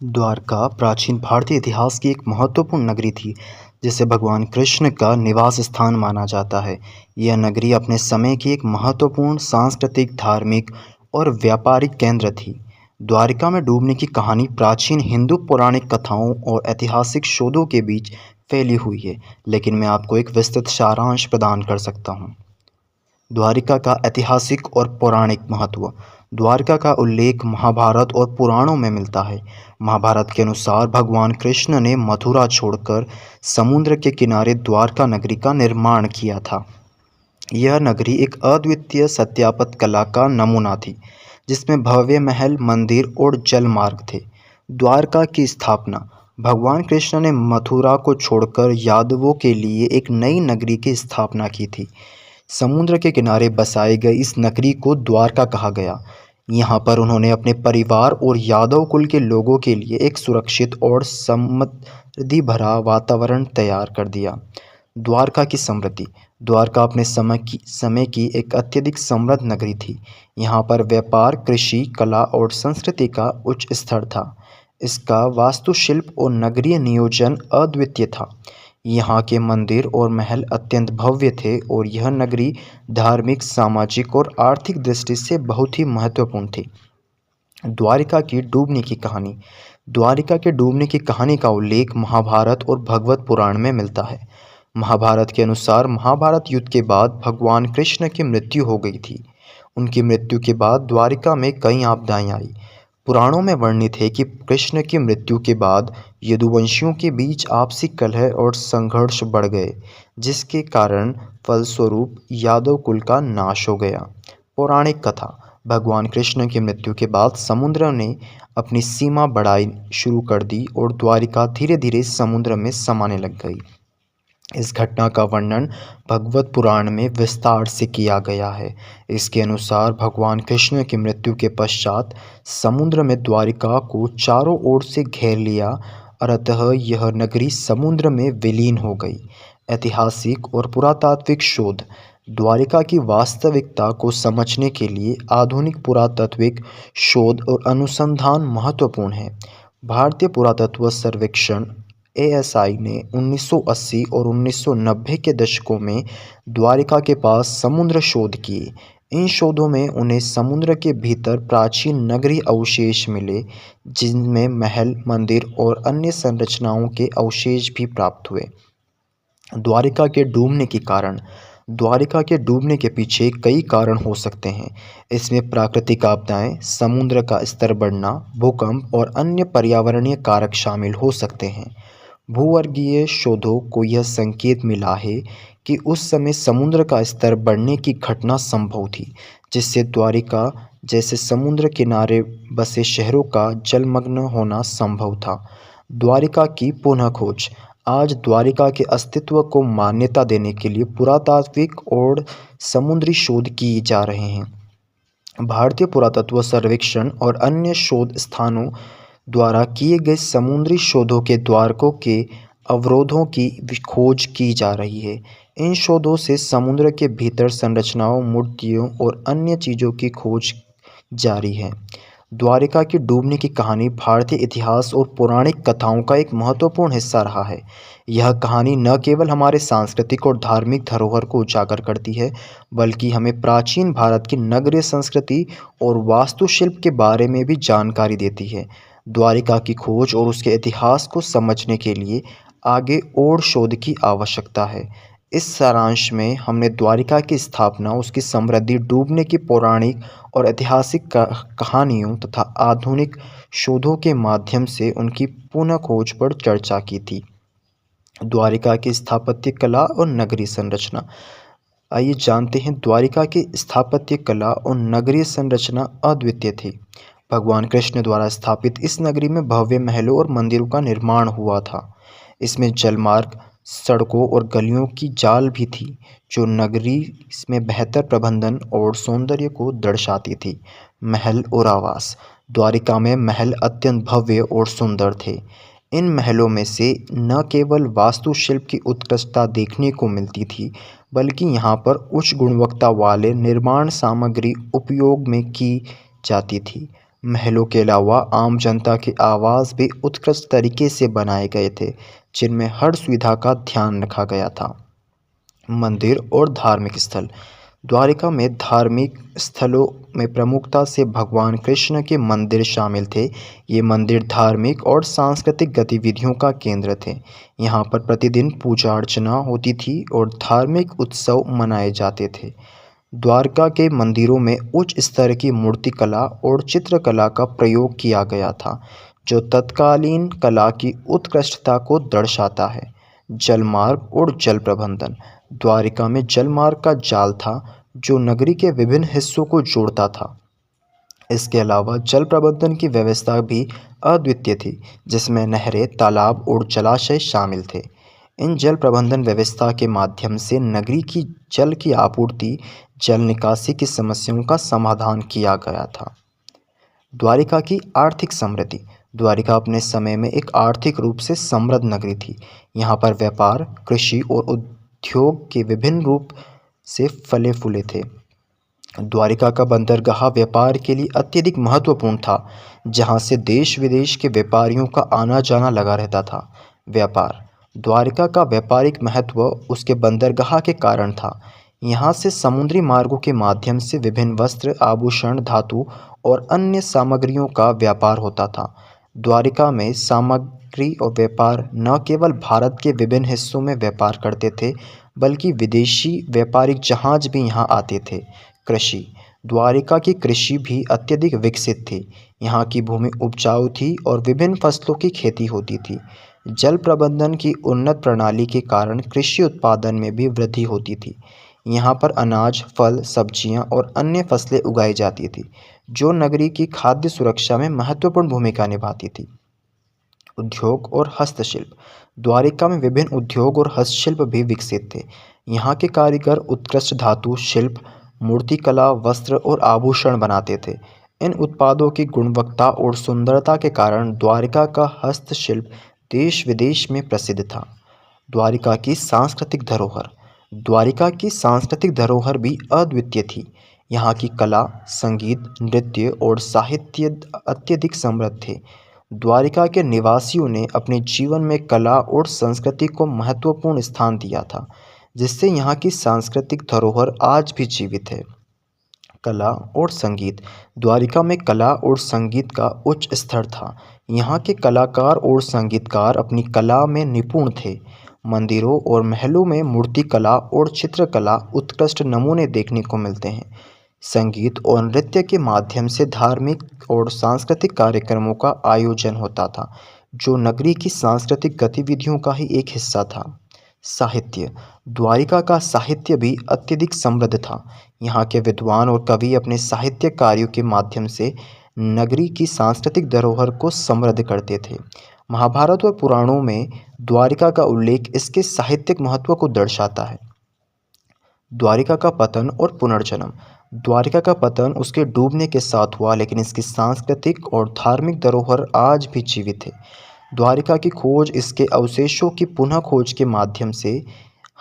द्वारका प्राचीन भारतीय इतिहास की एक महत्वपूर्ण नगरी थी, जिसे भगवान कृष्ण का निवास स्थान माना जाता है। यह नगरी अपने समय की एक महत्वपूर्ण सांस्कृतिक, धार्मिक और व्यापारिक केंद्र थी। द्वारिका में डूबने की कहानी प्राचीन हिंदू पौराणिक कथाओं और ऐतिहासिक शोधों के बीच फैली हुई है, लेकिन मैं आपको एक विस्तृत सारांश प्रदान कर सकता हूँ। द्वारिका का ऐतिहासिक और पौराणिक महत्व। द्वारका का उल्लेख महाभारत और पुराणों में मिलता है। महाभारत के अनुसार भगवान कृष्ण ने मथुरा छोड़कर समुद्र के किनारे द्वारका नगरी का निर्माण किया था। यह नगरी एक अद्वितीय सत्यापत कला का नमूना थी, जिसमें भव्य महल, मंदिर और जल मार्ग थे। द्वारका की स्थापना। भगवान कृष्ण ने मथुरा को छोड़कर यादवों के लिए एक नई नगरी की स्थापना की थी। समुद्र के किनारे बसाई गई इस नगरी को द्वारका कहा गया। यहाँ पर उन्होंने अपने परिवार और यादव कुल के लोगों के लिए एक सुरक्षित और समृद्धि भरा वातावरण तैयार कर दिया। द्वारका की समृद्धि। द्वारका अपने समय की एक अत्यधिक समृद्ध नगरी थी। यहाँ पर व्यापार, कृषि, कला और संस्कृति का उच्च स्तर था। इसका वास्तुशिल्प और नगरीय नियोजन अद्वितीय था। यहाँ के मंदिर और महल अत्यंत भव्य थे और यह नगरी धार्मिक, सामाजिक और आर्थिक दृष्टि से बहुत ही महत्वपूर्ण थी। द्वारिका की डूबने की कहानी। द्वारिका के डूबने की कहानी का उल्लेख महाभारत और भगवत पुराण में मिलता है। महाभारत के अनुसार महाभारत युद्ध के बाद भगवान कृष्ण की मृत्यु हो गई थी। उनकी मृत्यु के बाद द्वारिका में कई आपदाएं आई। पुराणों में वर्णित है कि कृष्ण की मृत्यु के बाद यदुवंशियों के बीच आपसी कलह और संघर्ष बढ़ गए, जिसके कारण फलस्वरूप यादव कुल का नाश हो गया। पौराणिक कथा। भगवान कृष्ण की मृत्यु के बाद समुद्र ने अपनी सीमा बढ़ाई शुरू कर दी और द्वारिका धीरे धीरे समुद्र में समाने लग गई। इस घटना का वर्णन भगवत पुराण में विस्तार से किया गया है। इसके अनुसार भगवान कृष्ण की मृत्यु के पश्चात समुद्र में द्वारिका को चारों ओर से घेर लिया और अतः यह नगरी समुद्र में विलीन हो गई। ऐतिहासिक और पुरातात्विक शोध। द्वारिका की वास्तविकता को समझने के लिए आधुनिक पुरातात्विक शोध और अनुसंधान महत्वपूर्ण है। भारतीय पुरातत्व सर्वेक्षण ASI ने 1980 और 1990 के दशकों में द्वारिका के पास समुद्र शोध किए। इन शोधों में उन्हें समुद्र के भीतर प्राचीन नगरीय अवशेष मिले, जिनमें महल, मंदिर और अन्य संरचनाओं के अवशेष भी प्राप्त हुए। द्वारिका के डूबने के कारण। द्वारिका के डूबने के पीछे कई कारण हो सकते हैं। इसमें प्राकृतिक आपदाएं, समुद्र का स्तर बढ़ना, भूकंप और अन्य पर्यावरणीय कारक शामिल हो सकते हैं। भूवर्गीय शोधों को यह संकेत मिला है कि उस समय समुद्र का स्तर बढ़ने की घटना संभव थी, जिससे द्वारिका जैसे समुद्र किनारे बसे शहरों का जलमग्न होना संभव था। द्वारिका की पुनः खोज। आज द्वारिका के अस्तित्व को मान्यता देने के लिए पुरातात्विक और समुद्री शोध किए जा रहे हैं। भारतीय पुरातत्व सर्वेक्षण और अन्य शोध स्थानों द्वारा किए गए समुद्री शोधों के द्वारकों के अवरोधों की खोज की जा रही है। इन शोधों से समुद्र के भीतर संरचनाओं, मूर्तियों और अन्य चीज़ों की खोज जारी है। द्वारिका की डूबने की कहानी भारतीय इतिहास और पौराणिक कथाओं का एक महत्वपूर्ण हिस्सा रहा है। यह कहानी न केवल हमारे सांस्कृतिक और धार्मिक धरोहर को उजागर करती है, बल्कि हमें प्राचीन भारत की नगरीय संस्कृति और वास्तुशिल्प के बारे में भी जानकारी देती है। द्वारिका की खोज और उसके इतिहास को समझने के लिए आगे और शोध की आवश्यकता है। इस सारांश में हमने द्वारिका की स्थापना, उसकी समृद्धि, डूबने की पौराणिक और ऐतिहासिक कहानियों तथा आधुनिक शोधों के माध्यम से उनकी पुनः खोज पर चर्चा की थी। द्वारिका की स्थापत्य कला और नगरीय संरचना। आइए जानते हैं, द्वारिका की स्थापत्य कला और नगरीय संरचना अद्वितीय थी। भगवान कृष्ण द्वारा स्थापित इस नगरी में भव्य महलों और मंदिरों का निर्माण हुआ था। इसमें जलमार्ग, सड़कों और गलियों की जाल भी थी, जो नगरी में बेहतर प्रबंधन और सौंदर्य को दर्शाती थी। महल और आवास। द्वारिका में महल अत्यंत भव्य और सुंदर थे। इन महलों में से न केवल वास्तुशिल्प की उत्कृष्टता देखने को मिलती थी, बल्कि यहाँ पर उच्च गुणवत्ता वाले निर्माण सामग्री उपयोग में की जाती थी। महलों के अलावा आम जनता के आवास भी उत्कृष्ट तरीके से बनाए गए थे, जिनमें हर सुविधा का ध्यान रखा गया था। मंदिर और धार्मिक स्थल। द्वारिका में धार्मिक स्थलों में प्रमुखता से भगवान कृष्ण के मंदिर शामिल थे। ये मंदिर धार्मिक और सांस्कृतिक गतिविधियों का केंद्र थे। यहाँ पर प्रतिदिन पूजा अर्चना होती थी और धार्मिक उत्सव मनाए जाते थे। द्वारका के मंदिरों में उच्च स्तर की मूर्तिकला और चित्रकला का प्रयोग किया गया था, जो तत्कालीन कला की उत्कृष्टता को दर्शाता है। जलमार्ग और जल प्रबंधन। द्वारिका में जलमार्ग का जाल था, जो नगरी के विभिन्न हिस्सों को जोड़ता था। इसके अलावा जल प्रबंधन की व्यवस्था भी अद्वितीय थी, जिसमें नहरें, तालाब और जलाशय शामिल थे। इन जल प्रबंधन व्यवस्था के माध्यम से नगरी की जल की आपूर्ति, जल निकासी की समस्याओं का समाधान किया गया था। द्वारिका की आर्थिक समृद्धि। द्वारिका अपने समय में एक आर्थिक रूप से समृद्ध नगरी थी। यहाँ पर व्यापार, कृषि और उद्योग के विभिन्न रूप से फले फूले थे। द्वारिका का बंदरगाह व्यापार के लिए अत्यधिक महत्वपूर्ण था, जहाँ से देश विदेश के व्यापारियों का आना जाना लगा रहता था। व्यापार। द्वारिका का व्यापारिक महत्व उसके बंदरगाह के कारण था। यहाँ से समुद्री मार्गों के माध्यम से विभिन्न वस्त्र, आभूषण, धातु और अन्य सामग्रियों का व्यापार होता था। द्वारिका में सामग्री और व्यापार न केवल भारत के विभिन्न हिस्सों में व्यापार करते थे, बल्कि विदेशी व्यापारिक जहाज भी यहाँ आते थे। कृषि। द्वारिका की कृषि भी अत्यधिक विकसित थी। यहाँ की भूमि उपजाऊ थी और विभिन्न फसलों की खेती होती थी। जल प्रबंधन की उन्नत प्रणाली के कारण कृषि उत्पादन में भी वृद्धि होती थी। यहाँ पर अनाज, फल, सब्जियाँ और अन्य फसलें उगाई जाती थी, जो नगरी की खाद्य सुरक्षा में महत्वपूर्ण भूमिका निभाती थी। उद्योग और हस्तशिल्प। द्वारिका में विभिन्न उद्योग और हस्तशिल्प भी विकसित थे। यहाँ के कारीगर उत्कृष्ट धातु शिल्प, मूर्तिकला, वस्त्र और आभूषण बनाते थे। इन उत्पादों की गुणवत्ता और सुंदरता के कारण द्वारिका का हस्तशिल्प देश विदेश में प्रसिद्ध था। द्वारिका की सांस्कृतिक धरोहर। द्वारिका की सांस्कृतिक धरोहर भी अद्वितीय थी। यहाँ की कला, संगीत, नृत्य और साहित्य अत्यधिक समृद्ध थे। द्वारिका के निवासियों ने अपने जीवन में कला और संस्कृति को महत्वपूर्ण स्थान दिया था, जिससे यहाँ की सांस्कृतिक धरोहर आज भी जीवित है। कला और संगीत। द्वारिका में कला और संगीत का उच्च स्तर था। यहाँ के कलाकार और संगीतकार अपनी कला में निपुण थे। मंदिरों और महलों में मूर्तिकला और चित्रकला उत्कृष्ट नमूने देखने को मिलते हैं। संगीत और नृत्य के माध्यम से धार्मिक और सांस्कृतिक कार्यक्रमों का आयोजन होता था, जो नगरी की सांस्कृतिक गतिविधियों का ही एक हिस्सा था। साहित्य। द्वारिका का साहित्य भी अत्यधिक समृद्ध था। यहाँ के विद्वान और कवि अपने साहित्य कार्यों के माध्यम से नगरी की सांस्कृतिक धरोहर को समृद्ध करते थे। महाभारत और पुराणों में द्वारिका का उल्लेख इसके साहित्यिक महत्व को दर्शाता है। द्वारिका का पतन और पुनर्जन्म। द्वारिका का पतन उसके डूबने के साथ हुआ, लेकिन इसकी सांस्कृतिक और धार्मिक धरोहर आज भी जीवित है। द्वारिका की खोज, इसके अवशेषों की पुनः खोज के माध्यम से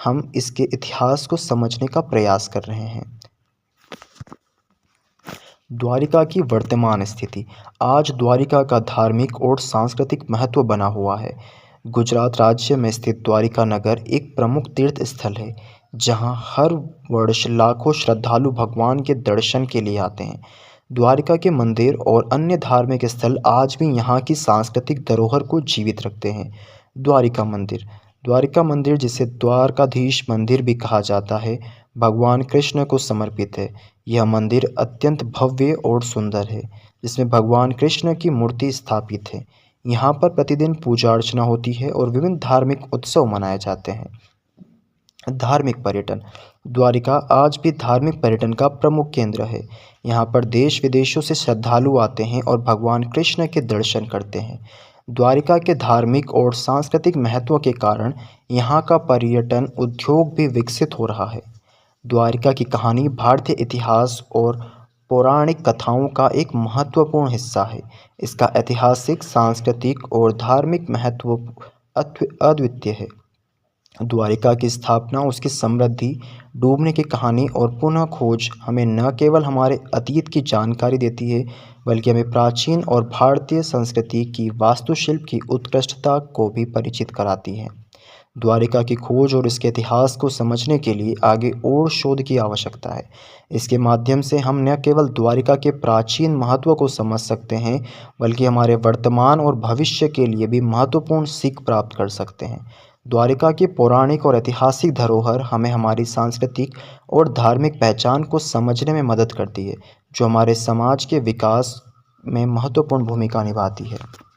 हम इसके इतिहास को समझने का प्रयास कर रहे हैं। द्वारिका की वर्तमान स्थिति। आज द्वारिका का धार्मिक और सांस्कृतिक महत्व बना हुआ है। गुजरात राज्य में स्थित द्वारिका नगर एक प्रमुख तीर्थ स्थल है, जहां हर वर्ष लाखों श्रद्धालु भगवान के दर्शन के लिए आते हैं। द्वारिका के मंदिर और अन्य धार्मिक स्थल आज भी यहाँ की सांस्कृतिक धरोहर को जीवित रखते हैं। द्वारिका मंदिर। द्वारिका मंदिर, जिसे द्वारकाधीश मंदिर भी कहा जाता है, भगवान कृष्ण को समर्पित है। यह मंदिर अत्यंत भव्य और सुंदर है, जिसमें भगवान कृष्ण की मूर्ति स्थापित है। यहाँ पर प्रतिदिन पूजा अर्चना होती है और विभिन्न धार्मिक उत्सव मनाए जाते हैं। धार्मिक पर्यटन। द्वारिका आज भी धार्मिक पर्यटन का प्रमुख केंद्र है। यहाँ पर देश विदेशों से श्रद्धालु आते हैं और भगवान कृष्ण के दर्शन करते हैं। द्वारिका के धार्मिक और सांस्कृतिक महत्व के कारण यहाँ का पर्यटन उद्योग भी विकसित हो रहा है। द्वारिका की कहानी भारतीय इतिहास और पौराणिक कथाओं का एक महत्वपूर्ण हिस्सा है। इसका ऐतिहासिक, सांस्कृतिक और धार्मिक महत्व अद्वितीय है। द्वारिका की स्थापना उसकी समृद्धि, डूबने की कहानी और पुनः खोज हमें न केवल हमारे अतीत की जानकारी देती है, बल्कि हमें प्राचीन और भारतीय संस्कृति की वास्तुशिल्प की उत्कृष्टता को भी परिचित कराती है। द्वारिका की खोज और इसके इतिहास को समझने के लिए आगे और शोध की आवश्यकता है। इसके माध्यम से हम न केवल द्वारिका के प्राचीन महत्व को समझ सकते हैं, बल्कि हमारे वर्तमान और भविष्य के लिए भी महत्वपूर्ण सीख प्राप्त कर सकते हैं। द्वारिका की पौराणिक और ऐतिहासिक धरोहर हमें हमारी सांस्कृतिक और धार्मिक पहचान को समझने में मदद करती है, जो हमारे समाज के विकास में महत्वपूर्ण भूमिका निभाती है।